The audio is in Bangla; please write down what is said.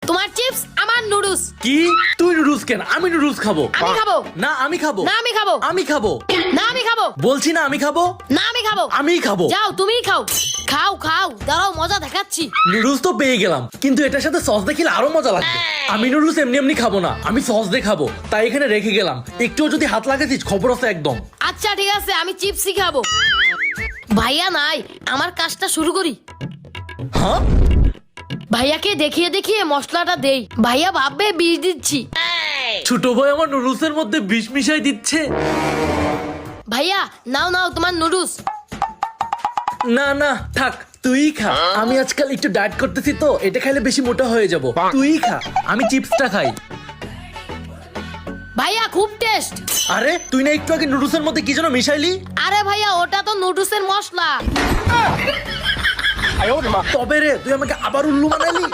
তোমার চিপস আমার নুডলস। কি তুই নুডলস কেন? আমি নুডলস খাবো। আমি খাবো। না আমি খাবো। না আমি খাবো। আমি খাবো। না আমি খাবো। বলছি না আমি খাবো। না আমি খাবো। আমিই খাবো। যাও তুমিই খাও। খাও খাও, দাঁড়াও মজা দেখাচ্ছি। নুডলস তো পেয়ে গেলাম, কিন্তু এটার সাথে সস দিয়ে খেলে আরো মজা লাগবে। আমি নুডলস এমনি এমনি খাবো না, আমি সস দিয়ে খাবো, তাই এখানে রেখে গেলাম। একটুও যদি হাত লাগাতিস খবর আছে একদম। আচ্ছা ঠিক আছে, আমি চিপসই খাবো। ভাইয়া নাই, আমার কাজটা শুরু করি। হ্যাঁ ভাইয়াকে দেখিয়ে দেখিয়ে মশলাটা দেই। ভাইয়া ভাববে বিষ দিচ্ছি। ছোট ভাই আমার নুডলসের মধ্যে বিষ মিশাই দিচ্ছে। ভাইয়া নাও নাও তোমার নুডলস। না না থাক, তুই খা। আমি আজকাল একটু ডায়েট করতেছি তো, এটা খাইলে বেশি মোটা হয়ে যাব। তুই খা, আমি চিপসটা খাই। ভাইয়া খুব টেস্ট। আরে তুই না একটু আগে নুডলসের মধ্যে কি যেন মিশাইলি? আরে ভাইয়া ওটা তো নুডলসের মশলা। তবে রে তুই আমাকে আবার উল্লু বানাইলি।